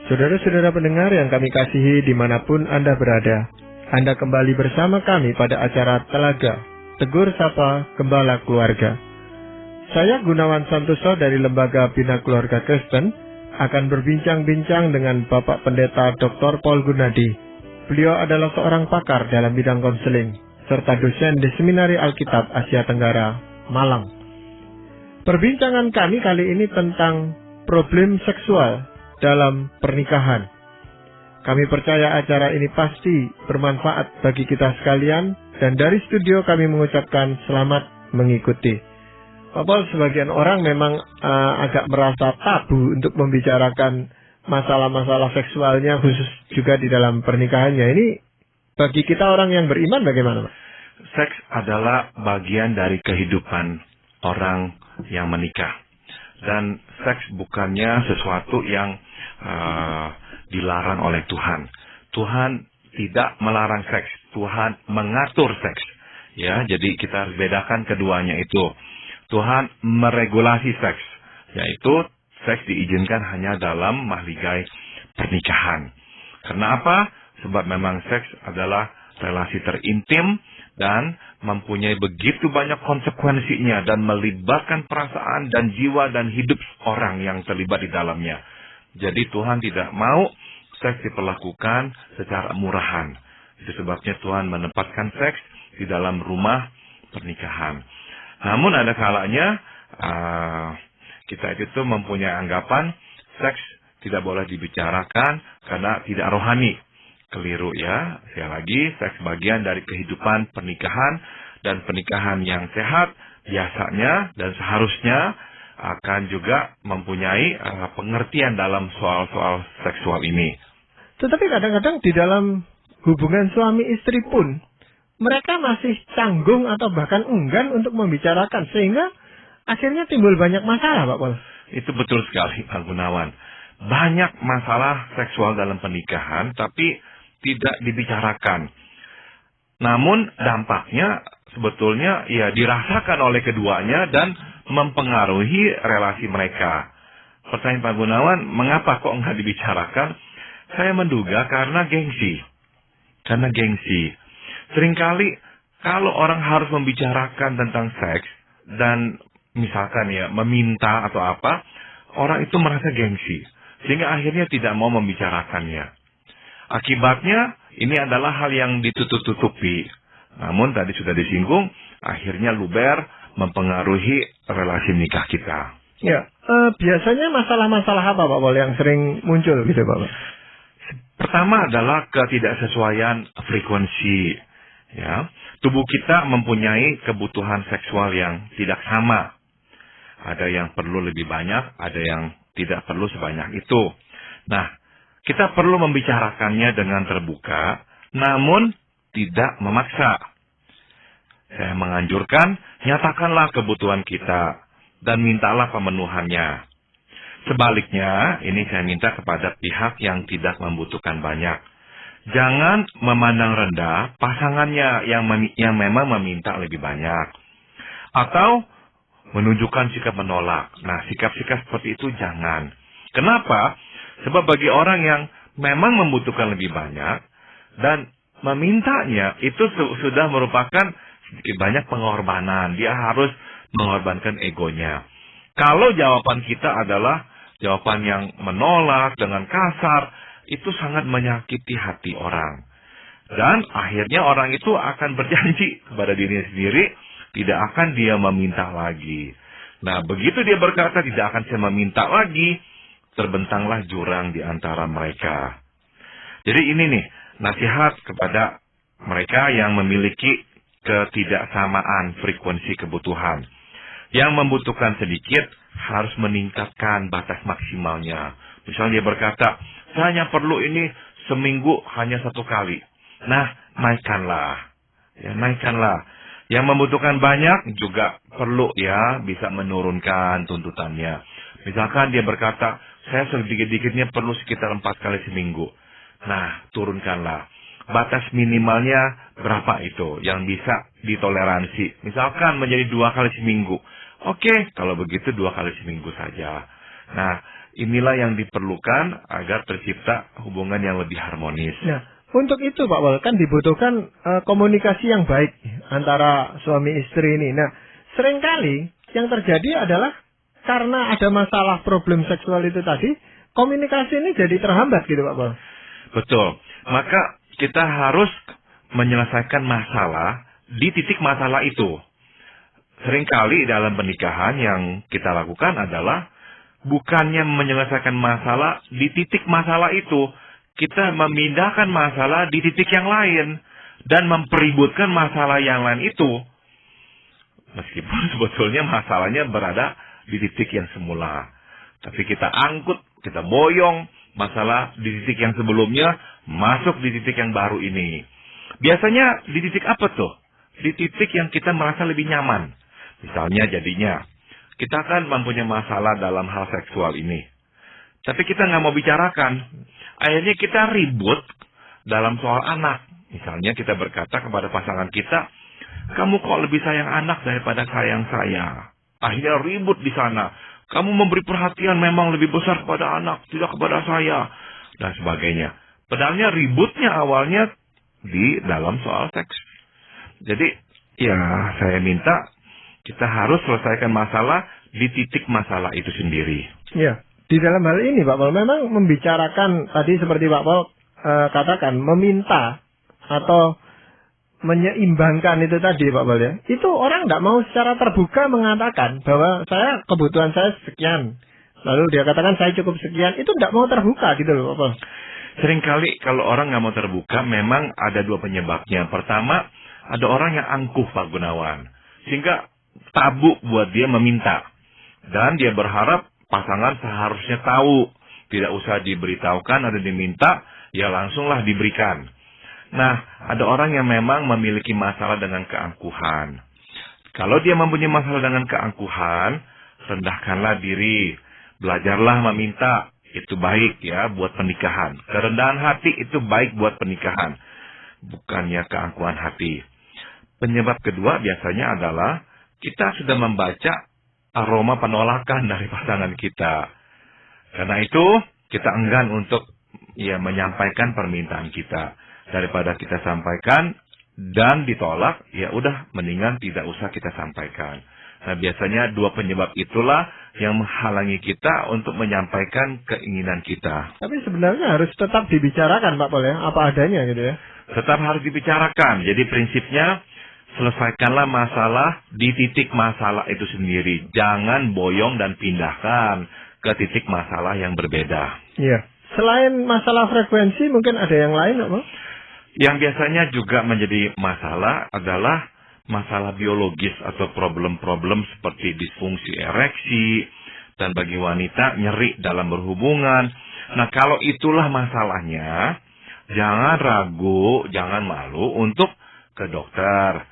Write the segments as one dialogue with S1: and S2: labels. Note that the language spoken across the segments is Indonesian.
S1: Saudara-saudara pendengar yang kami kasihi dimanapun Anda berada, Anda kembali bersama kami pada acara Telaga, Tegur Sapa Gembala Keluarga. Saya Gunawan Santoso dari Lembaga Bina Keluarga Kristen akan berbincang-bincang dengan Bapak Pendeta Dr. Paul Gunadi. Beliau adalah seorang pakar dalam bidang konseling, serta dosen di Seminari Alkitab Asia Tenggara, Malang. Perbincangan kami kali ini tentang problem seksual dalam pernikahan. Kami percaya acara ini pasti bermanfaat bagi kita sekalian, dan dari studio kami mengucapkan selamat mengikuti. Pak Paul, sebagian orang memang agak merasa tabu untuk membicarakan masalah-masalah seksualnya, khusus juga di dalam pernikahannya. Ini bagi kita orang yang beriman bagaimana, Pak?
S2: Seks adalah bagian dari kehidupan orang yang menikah. Dan seks bukannya sesuatu yang dilarang oleh Tuhan. Tuhan tidak melarang seks. Tuhan mengatur seks. Ya, jadi kita harus bedakan keduanya itu. Tuhan meregulasi seks, yaitu seks diizinkan hanya dalam mahligai pernikahan. Kenapa? Sebab memang seks adalah relasi terintim dan mempunyai begitu banyak konsekuensinya dan melibatkan perasaan dan jiwa dan hidup orang yang terlibat di dalamnya. Jadi Tuhan tidak mau seks diperlakukan secara murahan. Itu sebabnya Tuhan menempatkan seks di dalam rumah pernikahan. Namun ada kalanya kita itu mempunyai anggapan seks tidak boleh dibicarakan karena tidak rohani. Keliru ya. Sekali lagi, seks bagian dari kehidupan pernikahan, dan pernikahan yang sehat biasanya dan seharusnya akan juga mempunyai pengertian dalam soal-soal seksual ini.
S1: Tetapi kadang-kadang di dalam hubungan suami istri pun mereka masih canggung atau bahkan enggan untuk membicarakan, sehingga akhirnya timbul banyak masalah, Pak Paul.
S2: Itu betul sekali, Pak Gunawan. Banyak masalah seksual dalam pernikahan, tapi tidak dibicarakan. Namun dampaknya sebetulnya ya dirasakan oleh keduanya dan mempengaruhi relasi mereka. Pertanyaan Pak Gunawan, mengapa kok enggak dibicarakan? Saya menduga karena gengsi. Karena gengsi. Seringkali kalau orang harus membicarakan tentang seks dan misalkan ya meminta atau apa, orang itu merasa gengsi. Sehingga akhirnya tidak mau membicarakannya. Akibatnya ini adalah hal yang ditutup-tutupi. Namun tadi sudah disinggung, akhirnya luber mempengaruhi relasi nikah kita.
S1: Ya, biasanya masalah-masalah apa, Pak Paul, yang sering muncul gitu, Pak?
S2: Pertama adalah ketidaksesuaian frekuensi. Ya, tubuh kita mempunyai kebutuhan seksual yang tidak sama. Ada yang perlu lebih banyak, ada yang tidak perlu sebanyak itu. Nah, kita perlu membicarakannya dengan terbuka, namun tidak memaksa. Saya menganjurkan, nyatakanlah kebutuhan kita dan mintalah pemenuhannya. Sebaliknya, ini saya minta kepada pihak yang tidak membutuhkan banyak. Jangan memandang rendah pasangannya yang memang meminta lebih banyak. Atau menunjukkan sikap menolak. Nah, sikap-sikap seperti itu jangan. Kenapa? Sebab bagi orang yang memang membutuhkan lebih banyak dan memintanya, itu sudah merupakan sedikit banyak pengorbanan. Dia harus mengorbankan egonya. Kalau jawaban kita adalah jawaban yang menolak dengan kasar, itu sangat menyakiti hati orang. Dan akhirnya orang itu akan berjanji kepada dirinya sendiri, tidak akan dia meminta lagi. Nah, begitu dia berkata tidak akan saya meminta lagi, terbentanglah jurang di antara mereka. Jadi ini nih, nasihat kepada mereka yang memiliki ketidaksamaan frekuensi kebutuhan. Yang membutuhkan sedikit harus meningkatkan batas maksimalnya. Misalnya dia berkata, saya hanya perlu ini seminggu hanya 1 kali. Nah, naikkanlah. Ya, naikkanlah. Yang membutuhkan banyak juga perlu ya bisa menurunkan tuntutannya. Misalkan dia berkata, saya sedikit-dikitnya perlu sekitar 4 kali seminggu. Nah, turunkanlah. Batas minimalnya berapa itu yang bisa ditoleransi. Misalkan menjadi 2 kali seminggu. Oke, kalau begitu 2 kali seminggu saja. Nah, inilah yang diperlukan agar tercipta hubungan yang lebih harmonis.
S1: Nah, untuk itu Pak Wal, kan dibutuhkan komunikasi yang baik antara suami istri ini. Nah, seringkali yang terjadi adalah karena ada masalah problem seksual itu tadi, komunikasi ini jadi terhambat gitu Pak Wal.
S2: Betul. Maka kita harus menyelesaikan masalah di titik masalah itu. Seringkali dalam pernikahan yang kita lakukan adalah bukannya menyelesaikan masalah di titik masalah itu, kita memindahkan masalah di titik yang lain dan mempeributkan masalah yang lain itu. Meskipun sebetulnya masalahnya berada di titik yang semula. Tapi kita angkut, kita boyong masalah di titik yang sebelumnya masuk di titik yang baru ini. Biasanya di titik apa tuh? Di titik yang kita merasa lebih nyaman. Misalnya jadinya, kita kan mempunyai masalah dalam hal seksual ini. Tapi kita nggak mau bicarakan. Akhirnya kita ribut dalam soal anak. Misalnya kita berkata kepada pasangan kita, kamu kok lebih sayang anak daripada sayang saya. Akhirnya ribut di sana. Kamu memberi perhatian memang lebih besar kepada anak, tidak kepada saya. Dan sebagainya. Padahalnya ributnya awalnya di dalam soal seks. Jadi, ya saya minta kita harus selesaikan masalah di titik masalah itu sendiri.
S1: Ya, di dalam hal ini Pak Pol memang membicarakan tadi seperti Pak Pol katakan meminta atau menyeimbangkan itu tadi Pak Pol ya. Itu orang tidak mau secara terbuka mengatakan bahwa kebutuhan saya sekian. Lalu dia katakan saya cukup sekian. Itu tidak mau terbuka gitu loh Pak Pol.
S2: Seringkali kalau orang nggak mau terbuka memang ada dua penyebabnya. Pertama, ada orang yang angkuh Pak Gunawan. Sehingga tabu buat dia meminta. Dan dia berharap pasangan seharusnya tahu. Tidak usah diberitahukan, ada diminta, ya langsunglah diberikan. Nah, ada orang yang memang memiliki masalah dengan keangkuhan. Kalau dia mempunyai masalah dengan keangkuhan, rendahkanlah diri. Belajarlah meminta. Itu baik ya buat pernikahan. Kerendahan hati itu baik buat pernikahan. Bukannya keangkuhan hati. Penyebab kedua biasanya adalah kita sudah membaca aroma penolakan dari pasangan kita. Karena itu, kita enggan untuk menyampaikan permintaan kita. Daripada kita sampaikan dan ditolak, ya udah mendingan tidak usah kita sampaikan. Nah, biasanya dua penyebab itulah yang menghalangi kita untuk menyampaikan keinginan kita.
S1: Tapi sebenarnya harus tetap dibicarakan Pak Pol ya, apa adanya gitu ya.
S2: Tetap harus dibicarakan. Jadi prinsipnya, selesaikanlah masalah di titik masalah itu sendiri. Jangan boyong dan pindahkan ke titik masalah yang berbeda.
S1: Iya. Selain masalah frekuensi, mungkin ada yang lain, Pak?
S2: Yang biasanya juga menjadi masalah adalah masalah biologis atau problem-problem seperti disfungsi ereksi, dan bagi wanita nyeri dalam berhubungan. Nah, kalau itulah masalahnya, jangan ragu, jangan malu untuk ke dokter.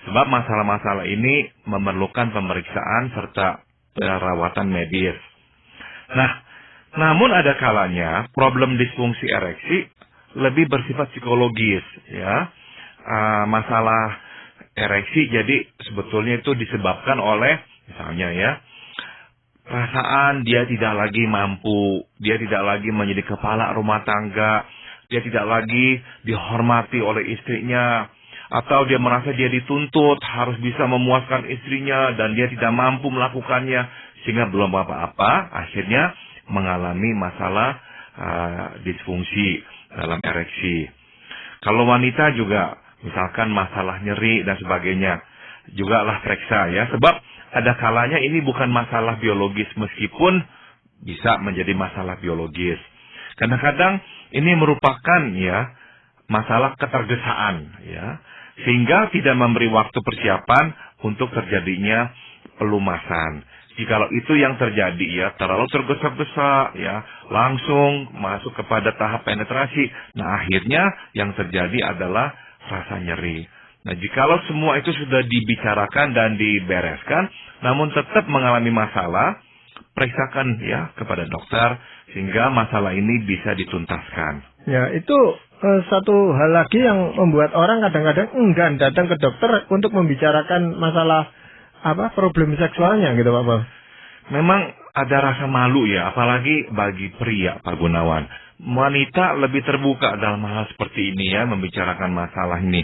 S2: Sebab masalah-masalah ini memerlukan pemeriksaan serta perawatan medis. Nah, namun ada kalanya problem disfungsi ereksi lebih bersifat psikologis, ya. Masalah ereksi jadi sebetulnya itu disebabkan oleh misalnya ya, perasaan dia tidak lagi mampu, dia tidak lagi menjadi kepala rumah tangga, dia tidak lagi dihormati oleh istrinya. Atau dia merasa dia dituntut, harus bisa memuaskan istrinya, dan dia tidak mampu melakukannya, sehingga belum apa-apa, akhirnya mengalami masalah disfungsi dalam ereksi. Kalau wanita juga, misalkan masalah nyeri dan sebagainya, juga lah periksa ya, sebab ada kalanya ini bukan masalah biologis, meskipun bisa menjadi masalah biologis. Kadang-kadang ini merupakan ya masalah ketergesaan ya. Sehingga tidak memberi waktu persiapan untuk terjadinya pelumasan. Jikalau itu yang terjadi ya, terlalu tergesa-gesa ya, langsung masuk kepada tahap penetrasi. Nah, akhirnya yang terjadi adalah rasa nyeri. Nah, jikalau semua itu sudah dibicarakan dan dibereskan, namun tetap mengalami masalah, periksakan ya kepada dokter sehingga masalah ini bisa dituntaskan.
S1: Ya, itu satu hal lagi yang membuat orang kadang-kadang enggan datang ke dokter untuk membicarakan masalah problem seksualnya gitu Pak Pol.
S2: Memang ada rasa malu ya, apalagi bagi pria, Pak Gunawan. Wanita lebih terbuka dalam hal seperti ini ya, membicarakan masalah ini.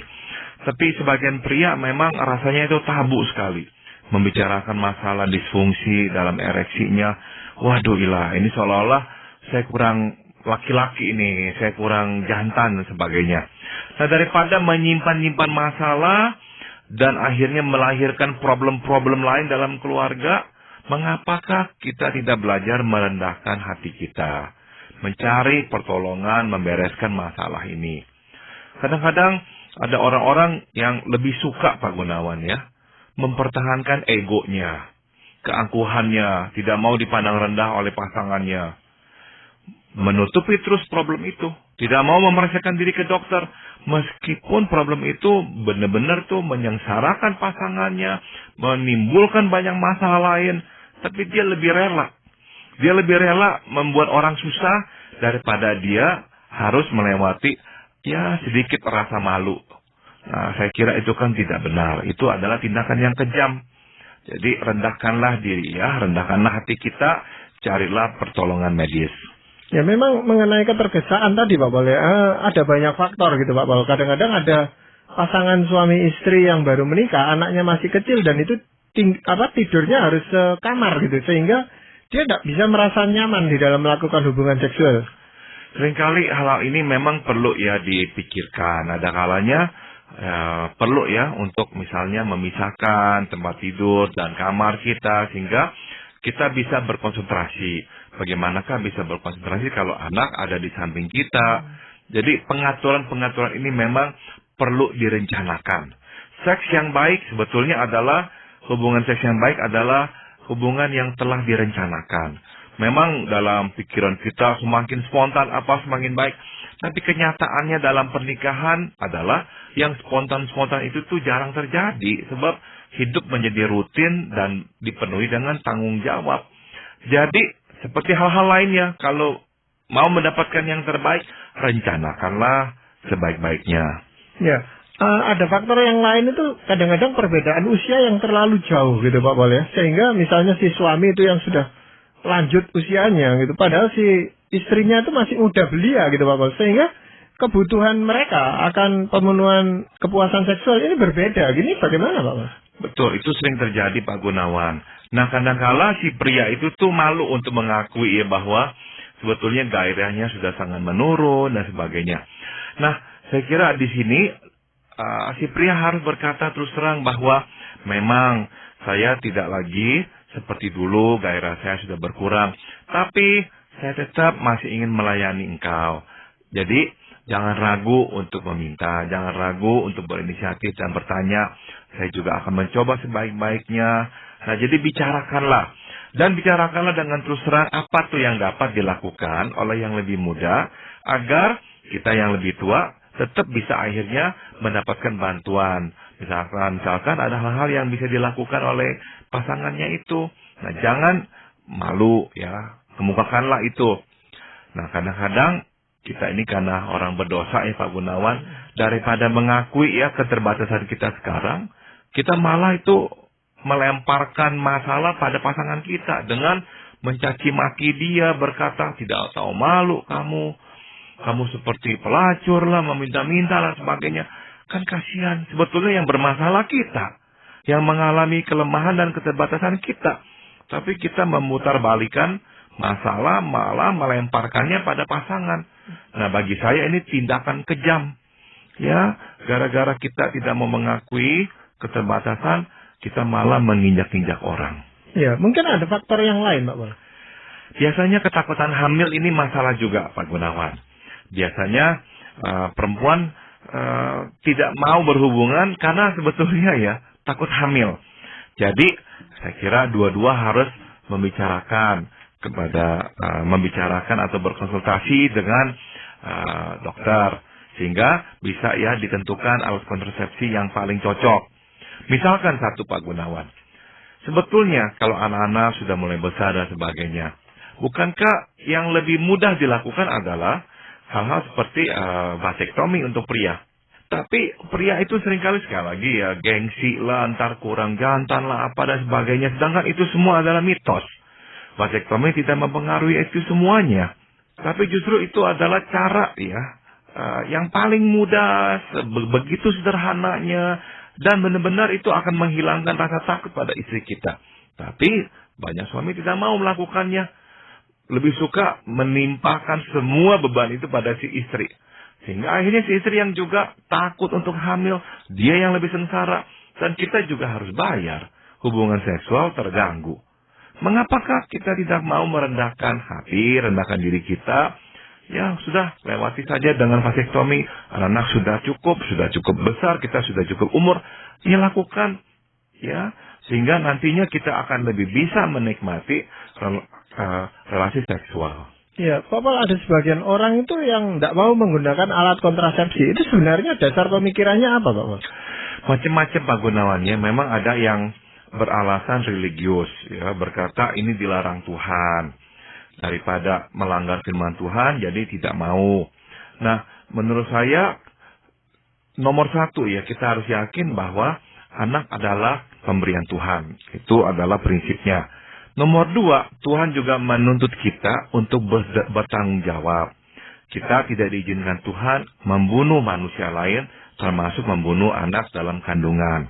S2: Tapi sebagian pria memang rasanya itu tabu sekali. Membicarakan masalah disfungsi dalam ereksinya. Waduh ilah, ini seolah-olah saya kurang laki-laki ini, saya kurang jantan dan sebagainya. Nah, daripada menyimpan-nyimpan masalah dan akhirnya melahirkan problem-problem lain dalam keluarga, mengapakah kita tidak belajar merendahkan hati kita, mencari pertolongan, membereskan masalah ini. Kadang-kadang ada orang-orang yang lebih suka, Pak Gunawan ya, mempertahankan egonya, keangkuhannya, tidak mau dipandang rendah oleh pasangannya, menutupi terus problem itu, tidak mau memeriksakan diri ke dokter, meskipun problem itu benar-benar tuh menyengsarakan pasangannya, menimbulkan banyak masalah lain, tapi dia lebih rela. Dia lebih rela membuat orang susah daripada dia harus melewati ya sedikit rasa malu. Nah, saya kira itu kan tidak benar. Itu adalah tindakan yang kejam. Jadi rendahkanlah diri ya, rendahkanlah hati kita, carilah pertolongan medis.
S1: Ya memang mengenai ketergesaan tadi Pak Pol, ada banyak faktor gitu Pak Pol. Kadang-kadang ada pasangan suami istri yang baru menikah, anaknya masih kecil dan itu tidurnya harus sekamar gitu, sehingga dia tidak bisa merasa nyaman di dalam melakukan hubungan seksual.
S2: Seringkali hal ini memang perlu ya dipikirkan. Ada kalanya perlu ya untuk misalnya memisahkan tempat tidur dan kamar kita sehingga kita bisa berkonsentrasi. Bagaimanakah bisa berkonsentrasi kalau anak ada di samping kita? Jadi pengaturan-pengaturan ini memang perlu direncanakan. Seks yang baik sebetulnya adalah, hubungan seks yang baik adalah hubungan yang telah direncanakan. Memang dalam pikiran kita semakin spontan semakin baik. Tapi kenyataannya dalam pernikahan adalah yang spontan-spontan itu tuh jarang terjadi. Sebab hidup menjadi rutin dan dipenuhi dengan tanggung jawab. Jadi seperti hal-hal lainnya, kalau mau mendapatkan yang terbaik, rencanakanlah sebaik-baiknya.
S1: Ya, ada faktor yang lain itu kadang-kadang perbedaan usia yang terlalu jauh gitu Pak Pol ya. Sehingga misalnya si suami itu yang sudah lanjut usianya gitu, padahal si istrinya itu masih muda belia gitu Pak Pol. Sehingga kebutuhan mereka akan pemenuhan kepuasan seksual ini berbeda. Gini bagaimana Pak Pol?
S2: Betul, itu sering terjadi Pak Gunawan. Nah, kadang-kala si pria itu tuh malu untuk mengakui ya bahwa sebetulnya gairahnya sudah sangat menurun dan sebagainya. Nah, saya kira di sini si pria harus berkata terus terang bahwa memang saya tidak lagi seperti dulu, gairah saya sudah berkurang, tapi saya tetap masih ingin melayani engkau. Jadi, jangan ragu untuk meminta, jangan ragu untuk berinisiatif dan bertanya. Saya juga akan mencoba sebaik-baiknya. Nah, jadi bicarakanlah. Dan bicarakanlah dengan terus terang apa tuh yang dapat dilakukan oleh yang lebih muda, agar kita yang lebih tua tetap bisa akhirnya mendapatkan bantuan. Misalkan ada hal-hal yang bisa dilakukan oleh pasangannya itu. Nah, jangan malu ya, kemukakanlah itu. Nah, kadang-kadang kita ini karena orang berdosa ya Pak Gunawan, daripada mengakui ya keterbatasan kita sekarang, kita malah itu melemparkan masalah pada pasangan kita dengan mencaci maki dia, berkata tidak tahu malu kamu seperti pelacur lah, meminta-minta lah sebagainya. Kan kasihan, sebetulnya yang bermasalah kita, yang mengalami kelemahan dan keterbatasan kita. Tapi kita memutarbalikan masalah malah melemparkannya pada pasangan. Nah, bagi saya ini tindakan kejam. Ya, gara-gara kita tidak mau mengakui keterbatasan, kita malah menginjak-injak orang.
S1: Ya, mungkin ada faktor yang lain, Pak Pol.
S2: Biasanya ketakutan hamil ini masalah juga, Pak Gunawan. Biasanya perempuan tidak mau berhubungan karena sebetulnya ya takut hamil. Jadi, saya kira dua-dua harus membicarakan atau berkonsultasi dengan dokter sehingga bisa ya ditentukan alat kontrasepsi yang paling cocok. Misalkan satu Pak Gunawan, sebetulnya kalau anak-anak sudah mulai besar dan sebagainya, bukankah yang lebih mudah dilakukan adalah hal-hal seperti vasektomi untuk pria? Tapi pria itu seringkali sekali lagi ya gengsi lah, ntar kurang jantan lah apa dan sebagainya. Sedangkan itu semua adalah mitos. Vasektomi tidak mempengaruhi itu semuanya. Tapi justru itu adalah cara ya yang paling mudah, begitu sederhananya, dan benar-benar itu akan menghilangkan rasa takut pada istri kita. Tapi banyak suami tidak mau melakukannya. Lebih suka menimpakan semua beban itu pada si istri. Sehingga akhirnya si istri yang juga takut untuk hamil, dia yang lebih sengsara. Dan kita juga harus bayar. Hubungan seksual terganggu. Mengapakah kita tidak mau merendahkan hati, rendahkan diri kita? Ya sudah, lewati saja dengan vasektomi. Anak sudah cukup besar, kita sudah cukup umur. Ya lakukan, ya, sehingga nantinya kita akan lebih bisa menikmati relasi seksual.
S1: Ya, Pak Paul, ada sebagian orang itu yang tidak mau menggunakan alat kontrasepsi. Itu sebenarnya dasar pemikirannya apa, Pak Paul?
S2: Macam-macam Pak Gunawan ya. Memang ada yang beralasan religius, ya, berkata ini dilarang Tuhan. Daripada melanggar firman Tuhan, jadi tidak mau. Nah, menurut saya, nomor satu ya, kita harus yakin bahwa anak adalah pemberian Tuhan. Itu adalah prinsipnya. Nomor dua, Tuhan juga menuntut kita untuk bertanggung jawab. Kita tidak diizinkan Tuhan membunuh manusia lain, termasuk membunuh anak dalam kandungan.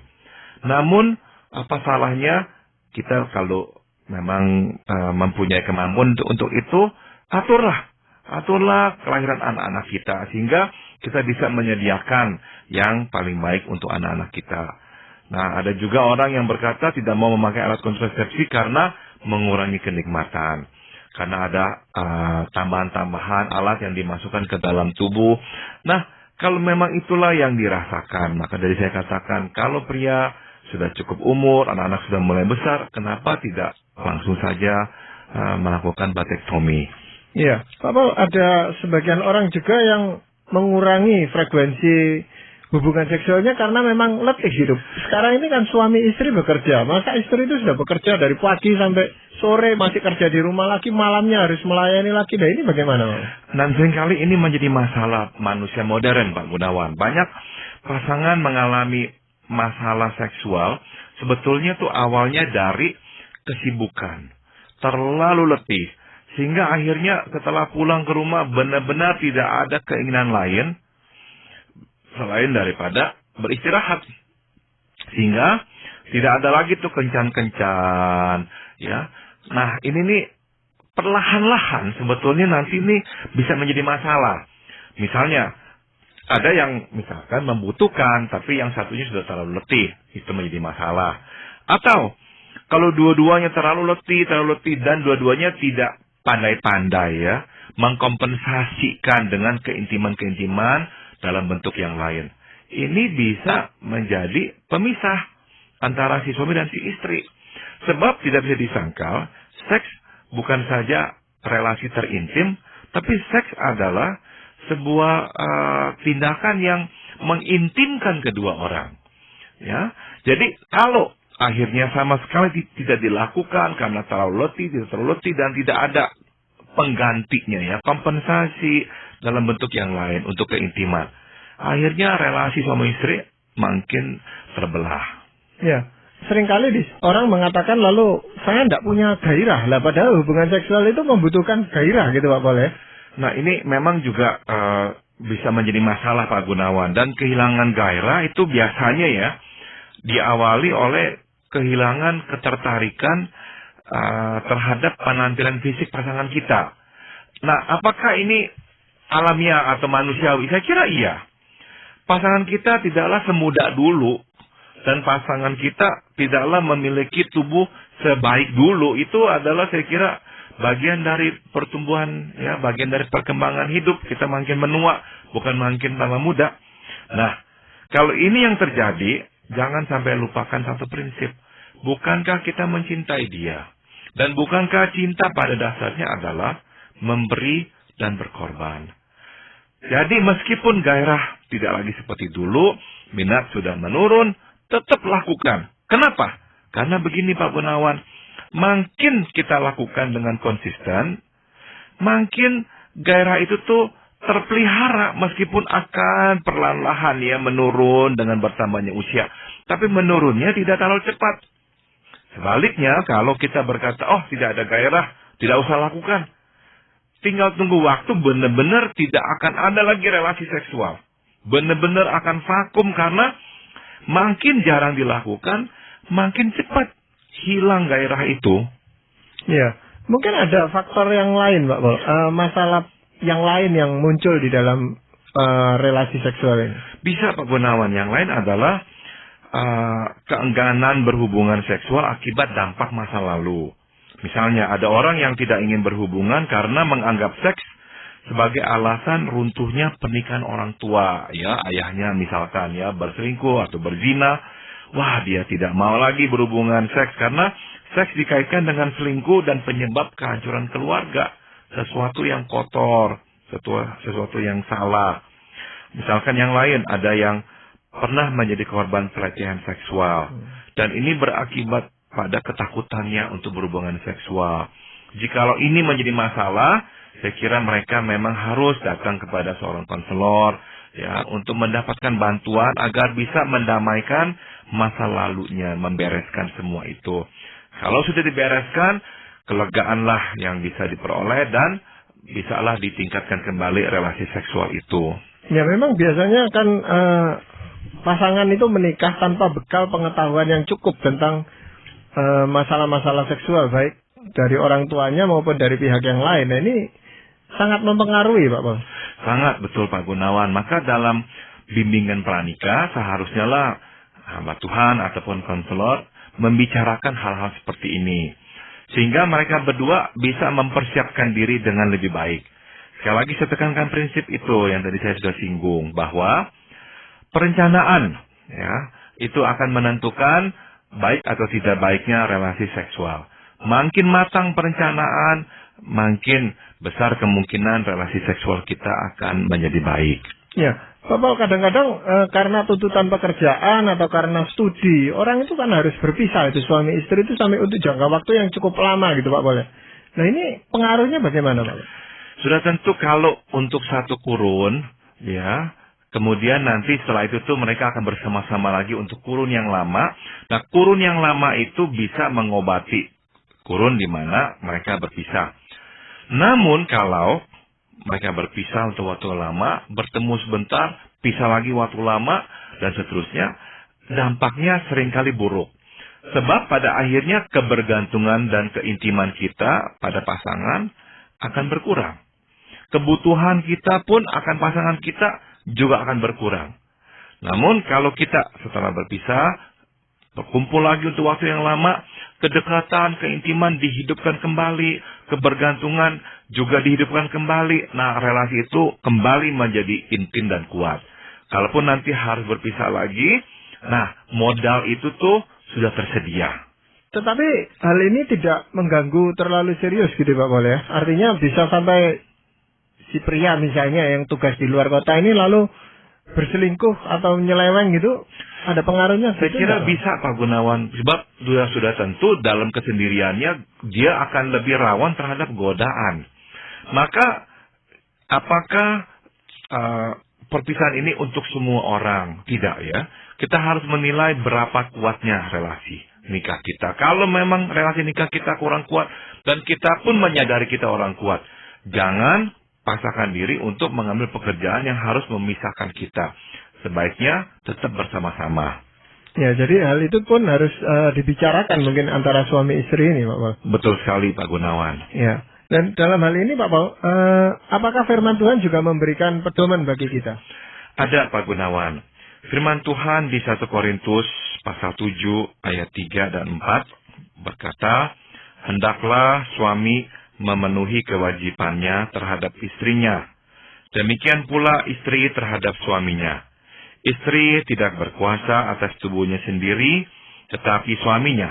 S2: Namun, apa salahnya kita kalau memang mempunyai kemampuan untuk itu, aturlah kelahiran anak-anak kita, sehingga kita bisa menyediakan yang paling baik untuk anak-anak kita. Nah, ada juga orang yang berkata tidak mau memakai alat kontrasepsi karena mengurangi kenikmatan. Karena ada tambahan-tambahan alat yang dimasukkan ke dalam tubuh. Nah, kalau memang itulah yang dirasakan, maka dari saya katakan, kalau pria sudah cukup umur, anak-anak sudah mulai besar, kenapa tidak langsung saja melakukan vasektomi?
S1: Iya, Pak Paul, ada sebagian orang juga yang mengurangi frekuensi hubungan seksualnya karena memang letih hidup. Sekarang ini kan suami istri bekerja, maka istri itu sudah bekerja dari pagi sampai sore, masih kerja di rumah lagi, malamnya harus melayani lagi. Nah, ini bagaimana, Pak?
S2: Dan seringkali ini menjadi masalah manusia modern, Pak Gunawan. Banyak pasangan mengalami masalah seksual, sebetulnya tuh awalnya dari kesibukan, terlalu letih, sehingga akhirnya setelah pulang ke rumah benar-benar tidak ada keinginan lain selain daripada beristirahat, sehingga tidak ada lagi tuh kencan-kencan, ya. Nah, ini nih perlahan-lahan sebetulnya nanti nih bisa menjadi masalah. Misalnya ada yang misalkan membutuhkan, tapi yang satunya sudah terlalu letih, itu menjadi masalah. Atau kalau dua-duanya terlalu letih, dan dua-duanya tidak pandai-pandai ya, mengkompensasikan dengan keintiman-keintiman dalam bentuk yang lain. Ini bisa menjadi pemisah antara si suami dan si istri. Sebab tidak bisa disangkal, seks bukan saja relasi terintim, tapi seks adalah sebuah tindakan yang mengintimkan kedua orang. Ya, jadi kalau akhirnya sama sekali tidak dilakukan karena terlalu letih, dan tidak ada penggantinya ya, kompensasi dalam bentuk yang lain untuk keintiman, akhirnya relasi suami istri makin terbelah.
S1: Ya, seringkali orang mengatakan lalu saya tidak punya gairah lah, padahal hubungan seksual itu membutuhkan gairah gitu Pak Paul ya.
S2: Nah, ini memang juga bisa menjadi masalah Pak Gunawan. Dan kehilangan gairah itu biasanya ya diawali oleh kehilangan ketertarikan terhadap penampilan fisik pasangan kita. Nah, apakah ini alamiah atau manusiawi? Saya kira iya. Pasangan kita tidaklah semuda dulu, dan pasangan kita tidaklah memiliki tubuh sebaik dulu. Itu adalah saya kira bagian dari pertumbuhan, ya, bagian dari perkembangan hidup. Kita makin menua, bukan makin tambah muda. Nah, kalau ini yang terjadi, jangan sampai lupakan satu prinsip. Bukankah kita mencintai dia? Dan bukankah cinta pada dasarnya adalah memberi dan berkorban? Jadi meskipun gairah tidak lagi seperti dulu, minat sudah menurun, tetap lakukan. Kenapa? Karena begini Pak Gunawan, makin kita lakukan dengan konsisten, makin gairah itu tuh terpelihara meskipun akan perlahan-lahan ya menurun dengan bertambahnya usia. Tapi menurunnya tidak terlalu cepat. Sebaliknya kalau kita berkata, oh tidak ada gairah, Tidak usah lakukan. Tinggal tunggu waktu, benar-benar tidak akan ada lagi relasi seksual. Benar-benar akan vakum karena makin jarang dilakukan, makin cepat hilang gairah itu.
S1: Ya, mungkin ada faktor yang lain, Pak Paul. Masalah yang lain yang muncul di dalam relasi seksual ini.
S2: Bisa, Pak Gunawan. Yang lain adalah keengganan berhubungan seksual akibat dampak masa lalu. Misalnya, ada orang yang tidak ingin berhubungan karena menganggap seks sebagai alasan runtuhnya pernikahan orang tua. Ya, ayahnya misalkan ya berselingkuh atau berzina. Wah, dia tidak mau lagi berhubungan seks karena seks dikaitkan dengan selingkuh dan penyebab kehancuran keluarga. Sesuatu yang kotor, sesuatu yang salah. Misalkan yang lain, ada yang pernah menjadi korban pelecehan seksual. Dan ini berakibat pada ketakutannya untuk berhubungan seksual. Jikalau ini menjadi masalah, saya kira mereka memang harus datang kepada seorang konselor ya untuk mendapatkan bantuan agar bisa mendamaikan masa lalunya, membereskan semua itu. Kalau sudah dibereskan, kelegaanlah yang bisa diperoleh dan bisalah ditingkatkan kembali relasi seksual itu.
S1: Ya, memang biasanya kan pasangan itu menikah tanpa bekal pengetahuan yang cukup tentang masalah-masalah seksual, baik dari orang tuanya maupun dari pihak yang lain. Nah, ini sangat mempengaruhi, Pak Paul.
S2: Sangat betul, Pak Gunawan. Maka dalam bimbingan pranikah seharusnya lah hamba Tuhan ataupun konselor membicarakan hal-hal seperti ini. Sehingga mereka berdua bisa mempersiapkan diri dengan lebih baik. Sekali lagi saya tekankan prinsip itu yang tadi saya sudah singgung. Bahwa perencanaan ya itu akan menentukan baik atau tidak baiknya relasi seksual. Makin matang perencanaan, makin besar kemungkinan relasi seksual kita akan menjadi baik.
S1: Ya, Pak Paul, kadang-kadang karena tuntutan pekerjaan atau karena studi, orang itu kan harus berpisah, itu suami istri itu sampai untuk jangka waktu yang cukup lama gitu, Pak Paul. Nah, ini pengaruhnya bagaimana, Pak?
S2: Sudah tentu kalau untuk satu kurun, ya, kemudian nanti setelah itu tuh mereka akan bersama-sama lagi untuk kurun yang lama. Nah, kurun yang lama itu bisa mengobati kurun di mana mereka berpisah. Namun kalau mereka berpisah untuk waktu lama, bertemu sebentar, pisah lagi waktu lama, dan seterusnya, dampaknya seringkali buruk. Sebab pada akhirnya kebergantungan dan keintiman kita pada pasangan akan berkurang. Kebutuhan kita pun akan pasangan kita juga akan berkurang. Namun kalau kita setelah berpisah, berkumpul lagi untuk waktu yang lama, kedekatan, keintiman dihidupkan kembali, kebergantungan juga dihidupkan kembali. Nah, relasi itu kembali menjadi intim dan kuat. Kalaupun nanti harus berpisah lagi, nah modal itu tuh sudah tersedia.
S1: Tetapi hal ini tidak mengganggu terlalu serius gitu, Pak Paul ya. Artinya bisa sampai si pria misalnya yang tugas di luar kota ini lalu berselingkuh atau nyeleweng gitu, ada pengaruhnya?
S2: Saya kira bisa, Pak Gunawan. Sebab sudah tentu dalam kesendiriannya dia akan lebih rawan terhadap godaan. Maka apakah perpisahan ini untuk semua orang? Tidak ya. Kita harus menilai berapa kuatnya relasi nikah kita. Kalau memang relasi nikah kita kurang kuat dan kita pun menyadari kita orang kuat, jangan paksakan diri untuk mengambil pekerjaan yang harus memisahkan kita. Sebaiknya tetap bersama-sama.
S1: Ya, jadi hal itu pun harus dibicarakan mungkin antara suami istri ini, Pak Paul.
S2: Betul sekali, Pak Gunawan.
S1: Ya, dan dalam hal ini, Pak Paul, apakah firman Tuhan juga memberikan pedoman bagi kita?
S2: Ada, Pak Gunawan. Firman Tuhan di 1 Korintus pasal 7 ayat 3 dan 4 berkata, "Hendaklah suami memenuhi kewajibannya terhadap istrinya. Demikian pula istri terhadap suaminya. Istri tidak berkuasa atas tubuhnya sendiri, tetapi suaminya.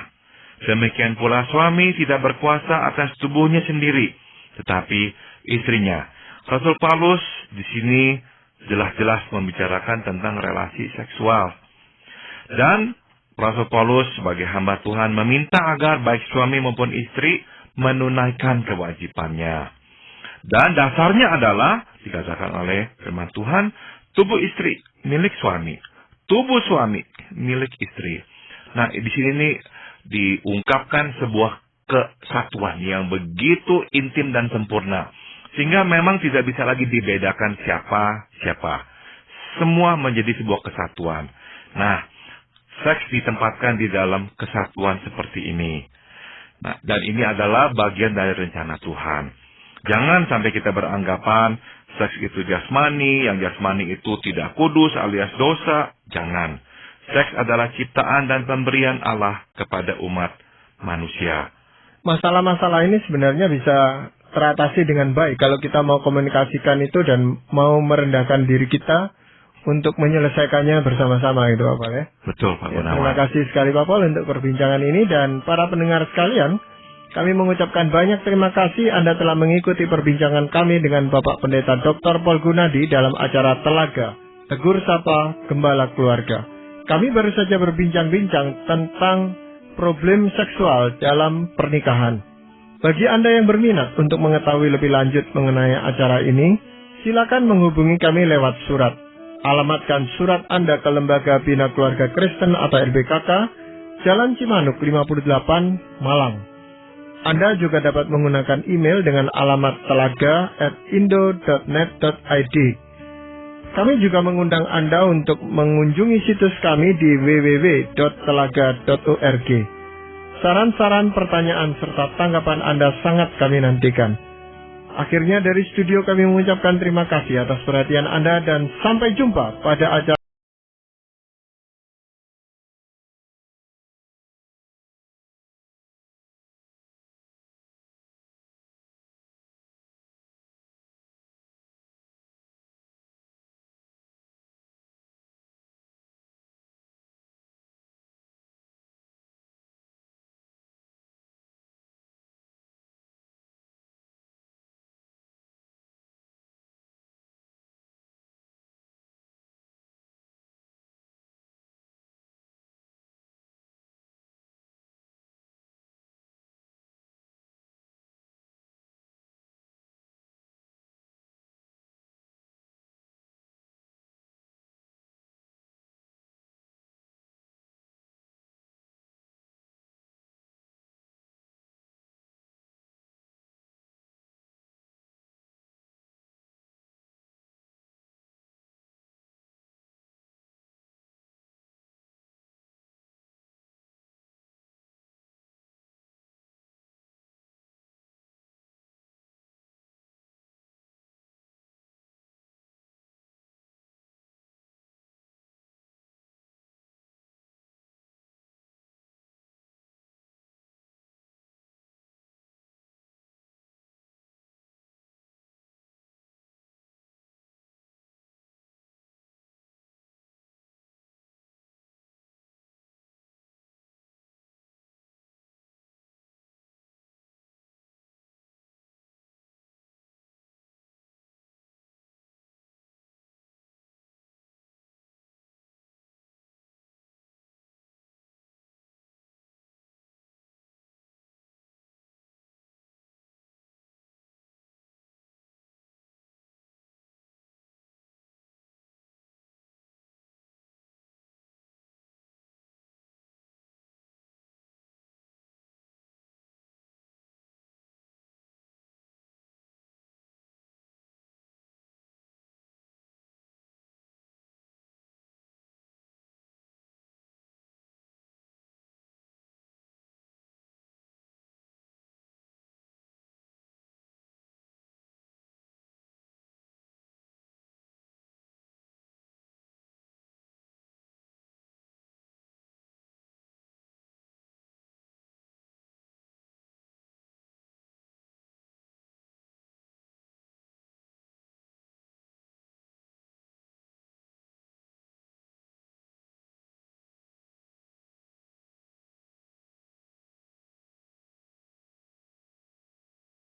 S2: Demikian pula suami tidak berkuasa atas tubuhnya sendiri, tetapi istrinya." Rasul Paulus di sini jelas-jelas membicarakan tentang relasi seksual. Dan Rasul Paulus sebagai hamba Tuhan meminta agar baik suami maupun istri menunaikan kewajibannya. Dan dasarnya adalah dikatakan oleh firman Tuhan, tubuh istri milik suami, tubuh suami milik istri. Nah, di sini nih diungkapkan sebuah kesatuan yang begitu intim dan sempurna. Sehingga memang tidak bisa lagi dibedakan siapa. Semua menjadi sebuah kesatuan. Nah, seks ditempatkan di dalam kesatuan seperti ini. Nah, dan ini adalah bagian dari rencana Tuhan. Jangan sampai kita beranggapan seks itu jasmani, yang jasmani itu tidak kudus alias dosa. Jangan. Seks adalah ciptaan dan pemberian Allah kepada umat manusia.
S1: Masalah-masalah ini sebenarnya bisa teratasi dengan baik kalau kita mau komunikasikan itu dan mau merendahkan diri kita untuk menyelesaikannya bersama-sama gitu Pak Paul ya.
S2: Betul Pak Gunawan.
S1: Terima kasih sekali Pak Paul untuk perbincangan ini, dan para pendengar sekalian, kami mengucapkan banyak terima kasih Anda telah mengikuti perbincangan kami dengan Bapak Pendeta Dr. Paul Gunadi dalam acara Telaga, Tegur Sapa Gembala Keluarga. Kami baru saja berbincang-bincang tentang problem seksual dalam pernikahan. Bagi Anda yang berminat untuk mengetahui lebih lanjut mengenai acara ini, silakan menghubungi kami lewat surat. Alamatkan surat Anda ke Lembaga Bina Keluarga Kristen atau LBKK, Jalan Cimanuk 58, Malang. Anda juga dapat menggunakan email dengan alamat telaga@indo.net.id. Kami juga mengundang Anda untuk mengunjungi situs kami di www.telaga.org. Saran-saran, pertanyaan, serta tanggapan Anda sangat kami nantikan. Akhirnya dari studio kami mengucapkan terima kasih atas perhatian Anda dan sampai jumpa pada acara